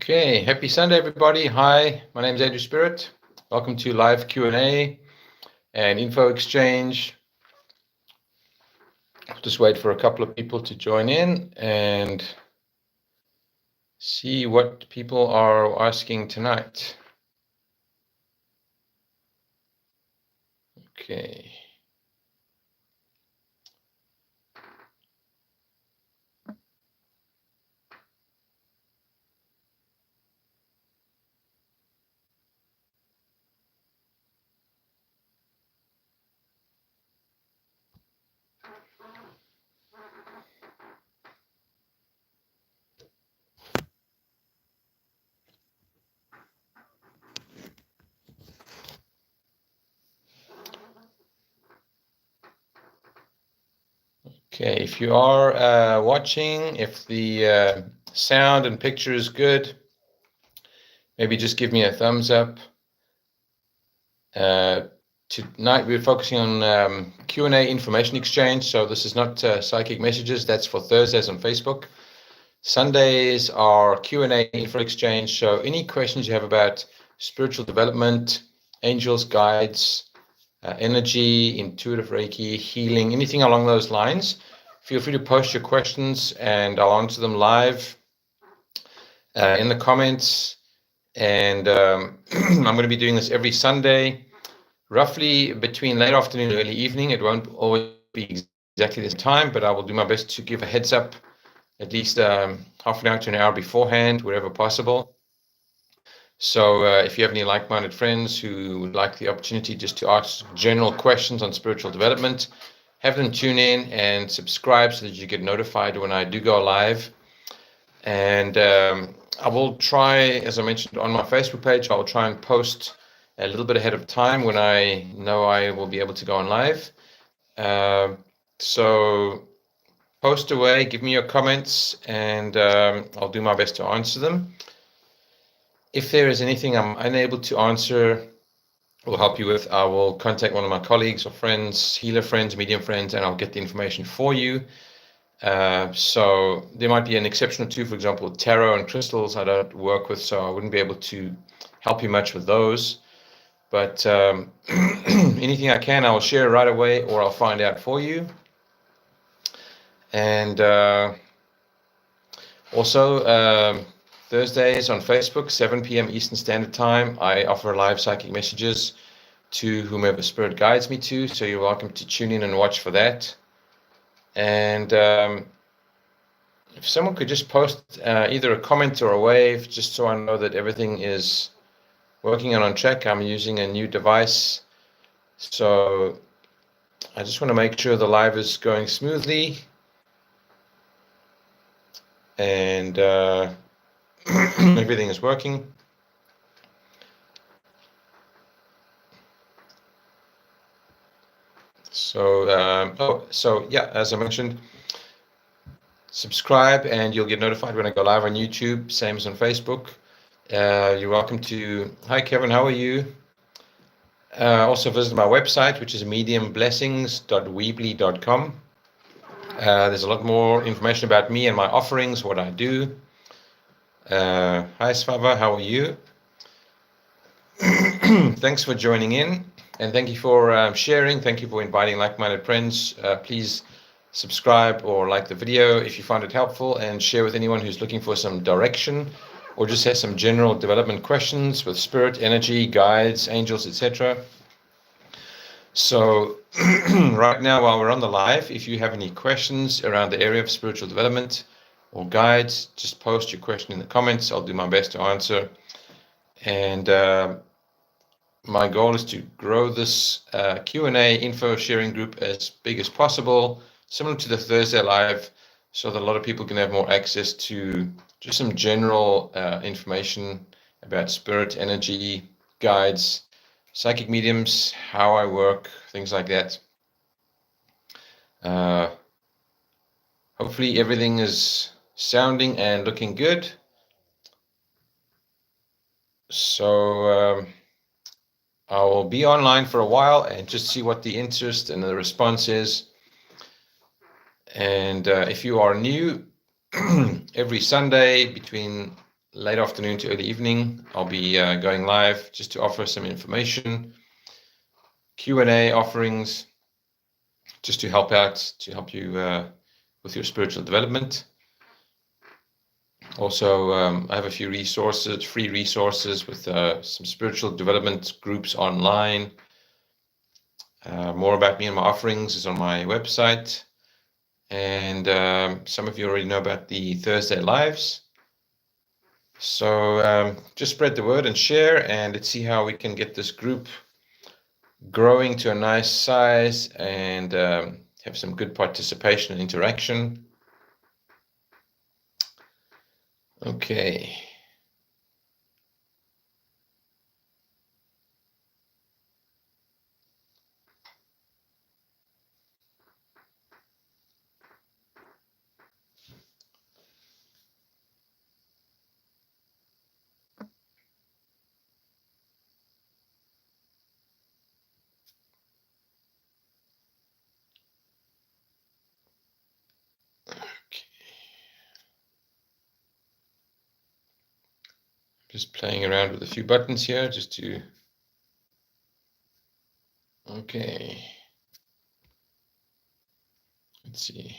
Okay, happy Sunday, everybody. Hi, my name is Andrew Spirit. Welcome to live Q&A and info exchange. I'll just wait for a couple of people to join in and see what people are asking tonight. Okay. Okay, if you are watching, if the sound and picture is good, maybe just give me a thumbs up. Tonight we're focusing on Q&A information exchange. So this is not psychic messages. That's for Thursdays on Facebook. Sundays are Q&A info exchange. So any questions you have about spiritual development, angels, guides, energy, intuitive Reiki, healing, anything along those lines, feel free to post your questions and I'll answer them live in the comments. And I'm going to be doing this every Sunday, roughly between late afternoon and early evening. It won't always be exactly this time, but I will do my best to give a heads up at least half an hour to an hour beforehand, wherever possible. So if you have any like-minded friends who would like the opportunity just to ask general questions on spiritual development, have them tune in and subscribe so that you get notified when I do go live. And I will try, as I mentioned on my Facebook page, I will try and post a little bit ahead of time when I know I will be able to go on live. So post away, give me your comments, and I'll do my best to answer them. If there is anything I'm unable to answer or help you with, I will contact one of my colleagues or friends, healer friends, medium friends, and I'll get the information for you. So there might be an exception or two. For example, tarot and crystals I don't work with, so I wouldn't be able to help you much with those. But anything I can, I'll share right away, or I'll find out for you. And also Thursdays on Facebook, 7 p.m. Eastern Standard Time, I offer live psychic messages to whomever Spirit guides me to. So you're welcome to tune in and watch for that. And if someone could just post either a comment or a wave, just so I know that everything is working and on track. I'm using a new device, so I just want to make sure the live is going smoothly and everything is working. So yeah, as I mentioned, subscribe and you'll get notified when I go live on YouTube, same as on Facebook. You're welcome to, hi Kevin, how are you? Also visit my website, which is mediumblessings.weebly.com. There's a lot more information about me and my offerings, what I do. Hi Svava, how are you? Thanks for joining in, and thank you for sharing. Thank you for inviting like-minded friends. Please subscribe or like the video if you find it helpful, and share with anyone who's looking for some direction or just has some general development questions with spirit, energy, guides, angels, etc. So right now, while we're on the live, if you have any questions around the area of spiritual development or guides, just post your question in the comments. I'll do my best to answer. And my goal is to grow this Q&A info sharing group as big as possible, similar to the Thursday live, so that a lot of people can have more access to just some general information about spirit, energy, guides, psychic mediums, how I work, things like that. Hopefully everything is sounding and looking good. So I will be online for a while and just see what the interest and the response is. And if you are new, every Sunday between late afternoon to early evening. I'll be going live just to offer some information, Q&A offerings, just to help out, to help you with your spiritual development. Also, I have a few resources, free resources with some spiritual development groups online. More about me and my offerings is on my website. And some of you already know about the Thursday lives. So just spread the word and share, and let's see how we can get this group growing to a nice size and have some good participation and interaction. Okay. Just playing around with a few buttons here just to... Okay. Let's see.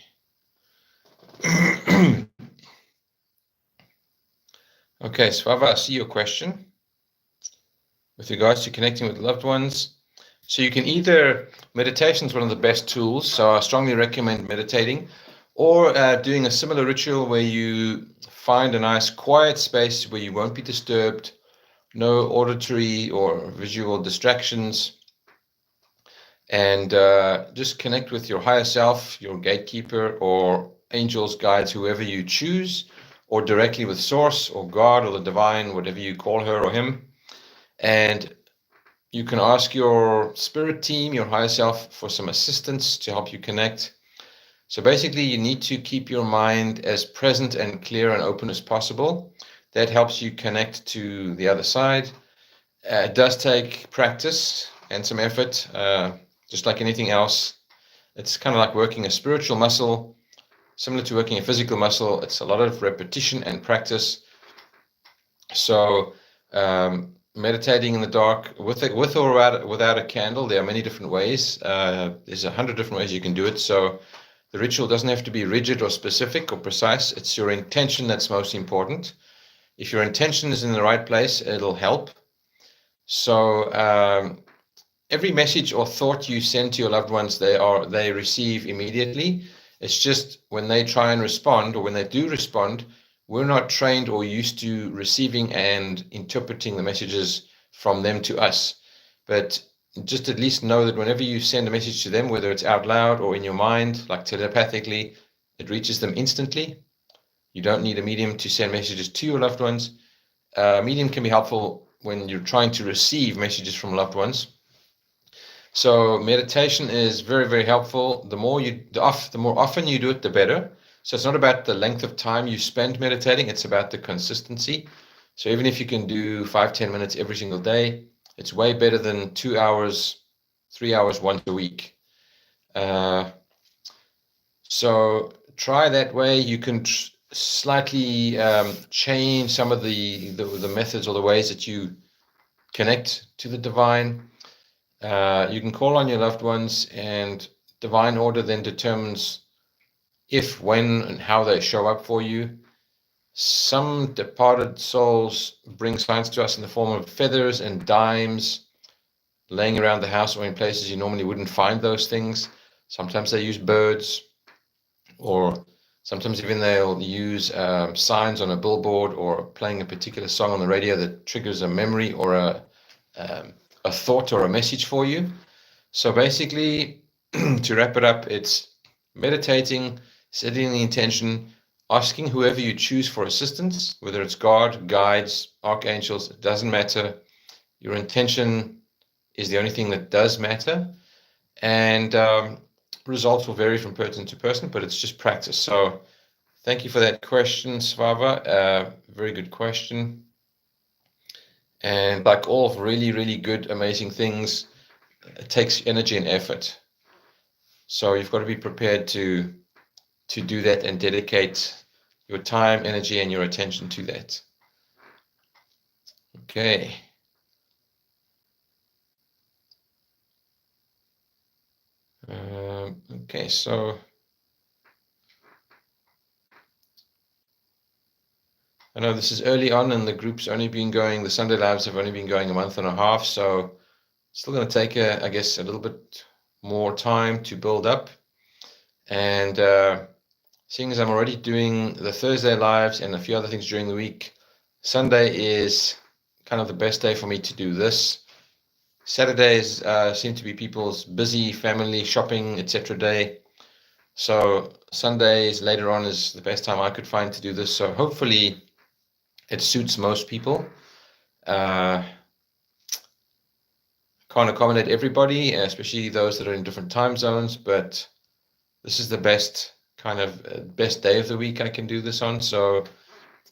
Okay, Svava, I see your question with regards to connecting with loved ones. So you can either, meditation is one of the best tools, so I strongly recommend meditating, or doing a similar ritual where you find a nice quiet space where you won't be disturbed, no auditory or visual distractions, and just connect with your higher self, your gatekeeper, or angels, guides, whoever you choose, or directly with Source or God or the divine, whatever you call her or him. And you can ask your spirit team, your higher self, for some assistance to help you connect. So basically, you need to keep your mind as present and clear and open as possible. That helps you connect to the other side. It does take practice and some effort, just like anything else. It's kind of like working a spiritual muscle, similar to working a physical muscle. It's a lot of repetition and practice. So meditating in the dark, with or without a candle, there are many different ways. There's 100 different ways you can do it. So the ritual doesn't have to be rigid or specific or precise. It's your intention that's most important. If your intention is in the right place, it'll help. So every message or thought you send to your loved ones, they receive immediately. It's just when they try and respond, or when they do respond, we're not trained or used to receiving and interpreting the messages from them to us. But just at least know that whenever you send a message to them, whether it's out loud or in your mind, like telepathically, it reaches them instantly. You don't need a medium to send messages to your loved ones. A medium can be helpful when you're trying to receive messages from loved ones. So meditation is very, very helpful. The more often you do it, the better. So it's not about the length of time you spend meditating, it's about the consistency. So even if you can do 5-10 minutes every single day, it's way better than 2 hours, 3 hours once a week. So try that way. You can slightly change some of the methods or the ways that you connect to the divine. You can call on your loved ones, and divine order then determines if, when, and how they show up for you. Some departed souls bring signs to us in the form of feathers and dimes laying around the house or in places you normally wouldn't find those things. Sometimes they use birds, or sometimes even they'll use signs on a billboard or playing a particular song on the radio that triggers a memory or a thought or a message for you. So basically, to wrap it up, it's meditating, setting the intention, asking whoever you choose for assistance, whether it's God, guides, archangels, it doesn't matter. Your intention is the only thing that does matter. And results will vary from person to person, but it's just practice. So thank you for that question, Svava. Very good question. And like all really, really good, amazing things, it takes energy and effort. So you've got to be prepared to do that and dedicate your time, energy, and your attention to that. Okay. Okay, so I know this is early on, and the group's only been going, the Sunday Lives have only been going a month and a half, so still going to take, I guess, a little bit more time to build up. And seeing as I'm already doing the Thursday Lives and a few other things during the week, Sunday is kind of the best day for me to do this. Saturdays seem to be people's busy family shopping, etc. day. So Sundays later on is the best time I could find to do this. So hopefully it suits most people. Can't accommodate everybody, especially those that are in different time zones, but this is the best best day of the week I can do this on. So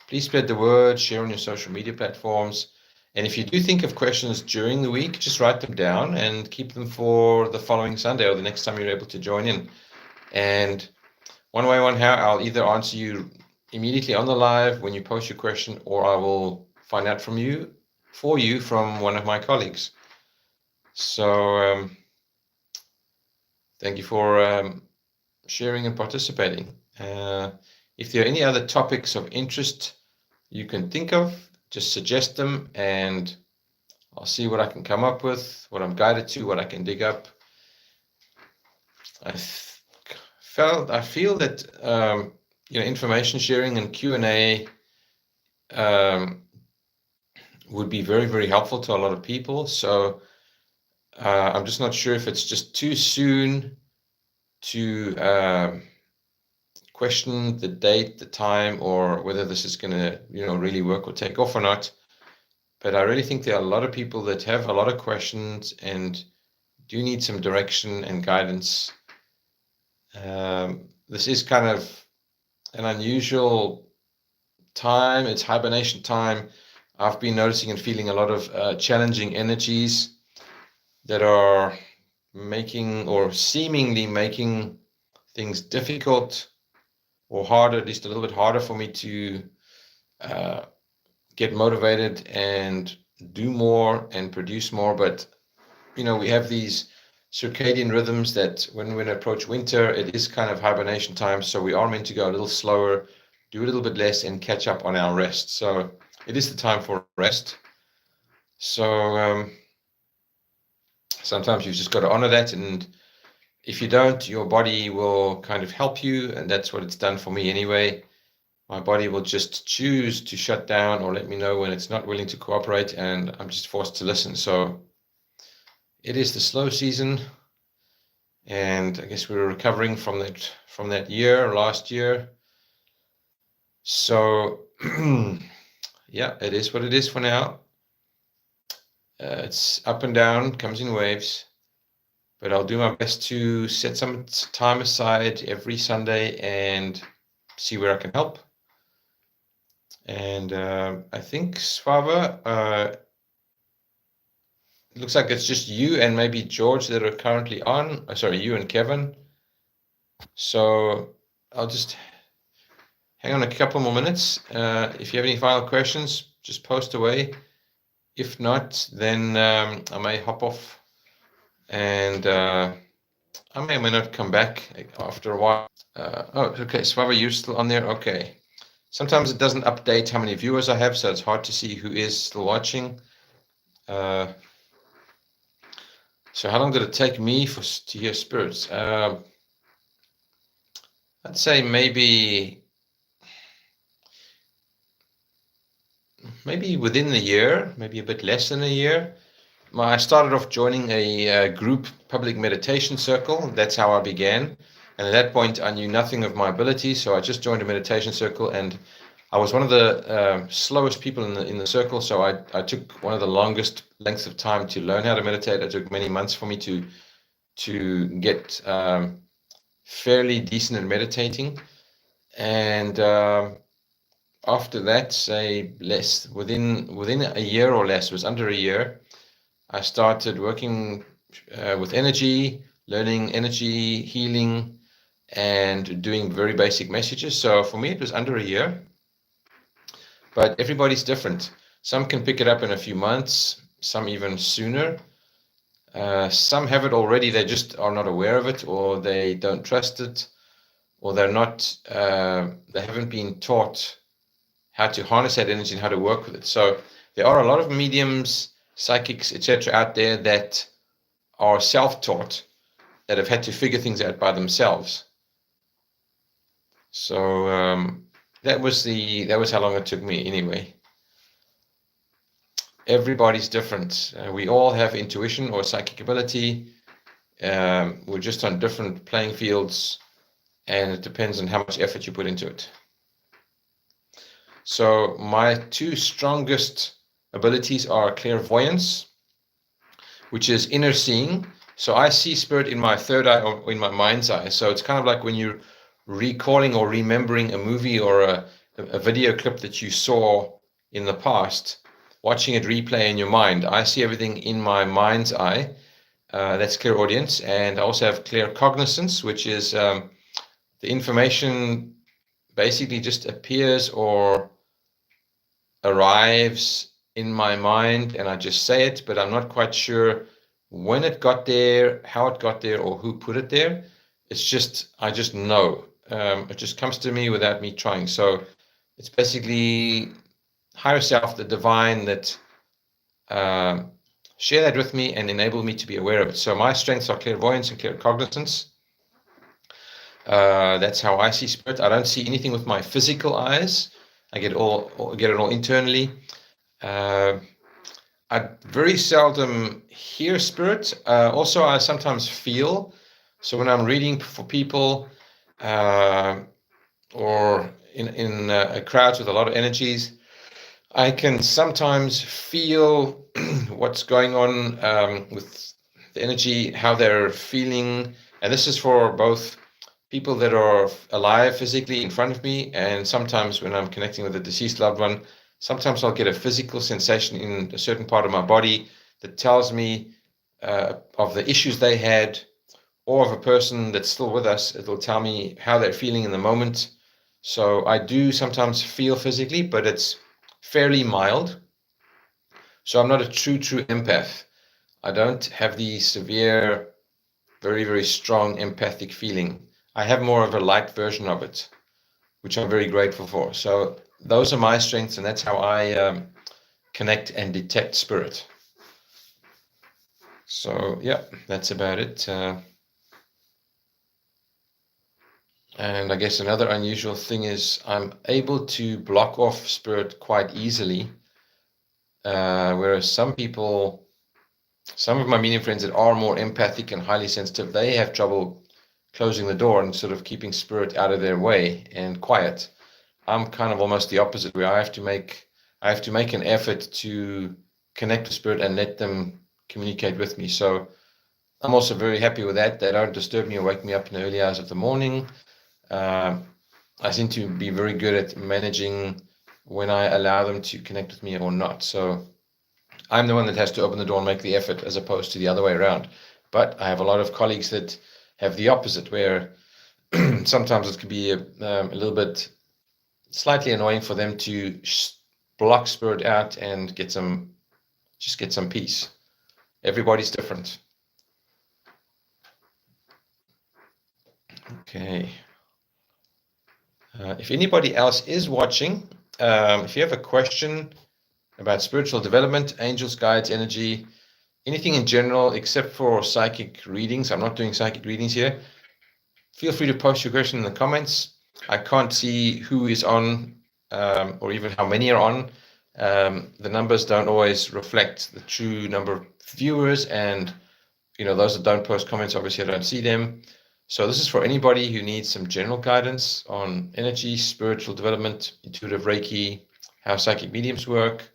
please spread the word, share on your social media platforms. And if you do think of questions during the week, just write them down and keep them for the following Sunday or the next time you're able to join in. And one way, one how, I'll either answer you immediately on the live when you post your question, or I will find out from one of my colleagues. So thank you for sharing and participating. If there are any other topics of interest you can think of, just suggest them and I'll see what I can come up with, what I'm guided to, what I can dig up. I feel that information sharing and Q&A would be very, very helpful to a lot of people. So I'm just not sure if it's just too soon to question the date, the time, or whether this is going to really work or take off or not. But I really think there are a lot of people that have a lot of questions and do need some direction and guidance. This is kind of an unusual time. It's hibernation time. I've been noticing and feeling a lot of challenging energies that are making or seemingly making things difficult or harder, at least a little bit harder for me to get motivated and do more and produce more. But we have these circadian rhythms that when we approach winter, it is kind of hibernation time, so we are meant to go a little slower, do a little bit less, and catch up on our rest. So it is the time for rest. So sometimes you've just got to honor that, and if you don't, your body will kind of help you, and that's what it's done for me anyway. My body will just choose to shut down or let me know when it's not willing to cooperate, and I'm just forced to listen. So it is the slow season, and I guess we're recovering from that last year. So yeah, it is what it is for now. It's up and down, comes in waves, but I'll do my best to set some time aside every Sunday and see where I can help. And I think, Svava, it looks like it's just you and maybe George that are currently on. Sorry, you and Kevin. So I'll just hang on a couple more minutes. If you have any final questions, just post away. If not, then I may hop off and I may or may not come back after a while. Okay, Svava, you're still on there? Okay. Sometimes it doesn't update how many viewers I have, so it's hard to see who is still watching. So how long did it take me to hear spirits? I'd say maybe within the year, maybe a bit less than a year. I started off joining a group public meditation circle. That's how I began. And at that point, I knew nothing of my abilities, so I just joined a meditation circle, and I was one of the slowest people in the circle. So I took one of the longest lengths of time to learn how to meditate. It took many months for me to get fairly decent at meditating. And after that, say within a year or less, it was under a year, I started working with energy, learning energy healing, and doing very basic messages. So for me, it was under a year, but everybody's different. Some can pick it up in a few months, some even sooner. Some have it already, they just are not aware of it, or they don't trust it, or they haven't been taught how to harness that energy and how to work with it. So there are a lot of mediums, psychics, etc. out there that are self-taught, that have had to figure things out by themselves. So that was how long it took me anyway. Everybody's different. We all have intuition or psychic ability. We're just on different playing fields, and it depends on how much effort you put into it. So my two strongest abilities are clairvoyance, which is inner seeing. So I see spirit in my third eye or in my mind's eye. So it's kind of like when you're recalling or remembering a movie or a video clip that you saw in the past, watching it replay in your mind. I see everything in my mind's eye. That's clairaudience. And I also have claircognizance, which is the information basically just appears or arrives in my mind, and I just say it, but I'm not quite sure when it got there, how it got there, or who put it there. It's just, I just know. It just comes to me without me trying. So it's basically higher self, the divine, that share that with me and enable me to be aware of it. So my strengths are clairvoyance and claircognizance. That's how I see spirit. I don't see anything with my physical eyes. I get it all internally. I very seldom hear spirit. Also, I sometimes feel. So when I'm reading for people, or in a crowd with a lot of energies, I can sometimes feel what's going on with the energy, how they're feeling. And this is for both people that are alive physically in front of me, and sometimes when I'm connecting with a deceased loved one, sometimes I'll get a physical sensation in a certain part of my body that tells me of the issues they had, or of a person that's still with us. It'll tell me how they're feeling in the moment. So I do sometimes feel physically, but it's fairly mild. So I'm not a true empath. I don't have the severe, very, very strong empathic feeling. I have more of a light version of it, which I'm very grateful for. So those are my strengths, and that's how I connect and detect spirit. So yeah, that's about it. And I guess another unusual thing is I'm able to block off spirit quite easily, whereas some of my medium friends that are more empathic and highly sensitive, they have trouble closing the door and sort of keeping spirit out of their way and quiet. I'm kind of almost the opposite, where I have to make an effort to connect with spirit and let them communicate with me. So I'm also very happy with that. They don't disturb me or wake me up in the early hours of the morning. I seem to be very good at managing when I allow them to connect with me or not. So I'm the one that has to open the door and make the effort, as opposed to the other way around. But I have a lot of colleagues that have the opposite, where sometimes it could be a little bit slightly annoying for them to block spirit out and get some peace. Everybody's different. Okay. If anybody else is watching, if you have a question about spiritual development, angels, guides, energy, anything in general except for psychic readings, I'm not doing psychic readings here, feel free to post your question in the comments. I can't see who is on, or even how many are on. The numbers don't always reflect the true number of viewers, and those that don't post comments, obviously I don't see them. So this is for anybody who needs some general guidance on energy, spiritual development, intuitive Reiki, how psychic mediums work.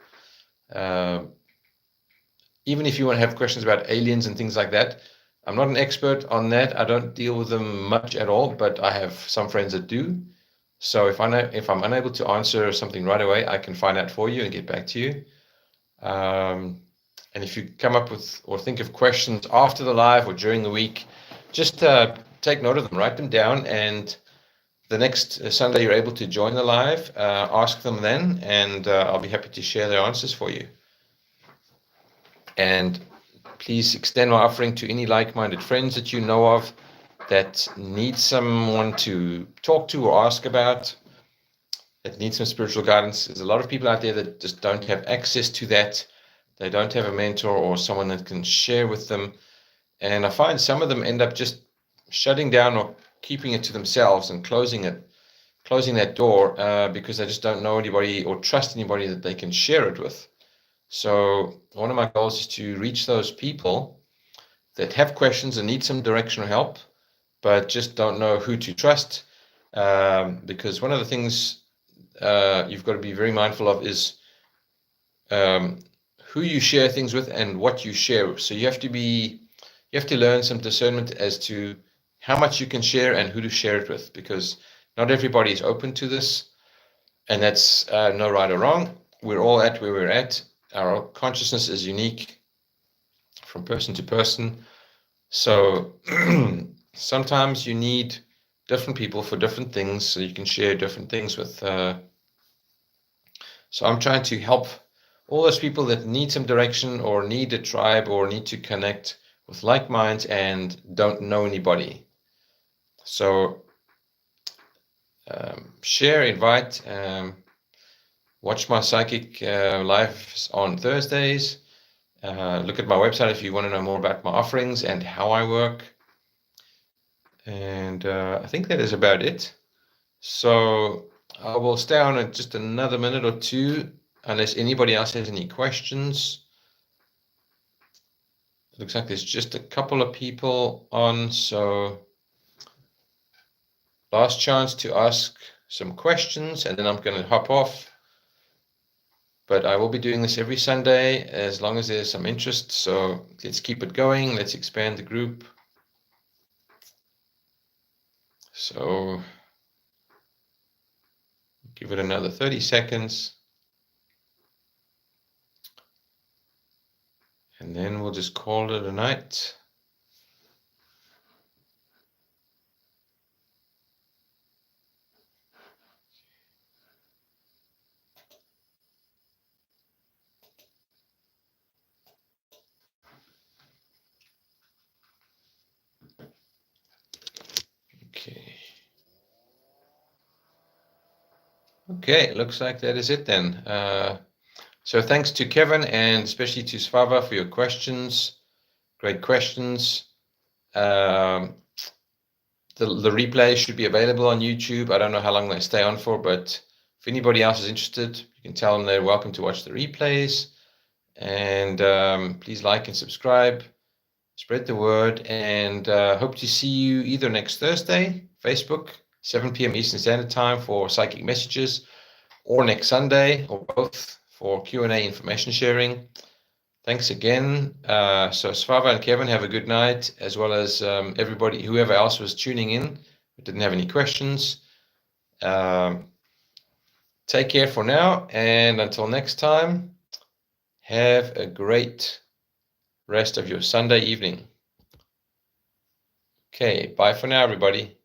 Even if you want to have questions about aliens and things like that, I'm not an expert on that. I don't deal with them much at all, but I have some friends that do. So if I'm unable to answer something right away, I can find out for you and get back to you. And if you come up with or think of questions after the live or during the week, just take note of them, write them down, and the next Sunday you're able to join the live, ask them then, and I'll be happy to share their answers for you. And please extend my offering to any like-minded friends that you know of that need someone to talk to or ask about, that need some spiritual guidance. There's a lot of people out there that just don't have access to that. They don't have a mentor or someone that can share with them. And I find some of them end up just shutting down or keeping it to themselves and closing that door because they just don't know anybody or trust anybody that they can share it with. So one of my goals is to reach those people that have questions and need some direction or help, but just don't know who to trust. Because one of the things you've got to be very mindful of is who you share things with and what you share. So you have to learn some discernment as to how much you can share and who to share it with, because not everybody is open to this, and that's no right or wrong. We're all at where we're at. Our consciousness is unique from person to person. So sometimes you need different people for different things, so you can share different things with. So I'm trying to help all those people that need some direction or need a tribe or need to connect with like minds and don't know anybody. So share, invite, watch my psychic lives on Thursdays. Look at my website if you want to know more about my offerings and how I work. And I think that is about it. So I will stay on in just another minute or two, unless anybody else has any questions. It looks like there's just a couple of people on, so last chance to ask some questions, and then I'm going to hop off. But I will be doing this every Sunday as long as there's some interest. So let's keep it going. Let's expand the group. So give it another 30 seconds. And then we'll just call it a night. Okay, looks like that is it then. So thanks to Kevin and especially to Svava for your questions. Great questions. The replay should be available on YouTube. I don't know how long they stay on for, but if anybody else is interested, you can tell them they're welcome to watch the replays. And please like and subscribe, spread the word, and hope to see you either next Thursday, Facebook, 7 p.m. Eastern Standard Time for psychic messages, or next Sunday, or both, for Q&A information sharing. Thanks again. So Svava and Kevin, have a good night, as well as everybody, whoever else was tuning in who didn't have any questions. Take care for now, and until next time, have a great rest of your Sunday evening. Okay, bye for now, everybody.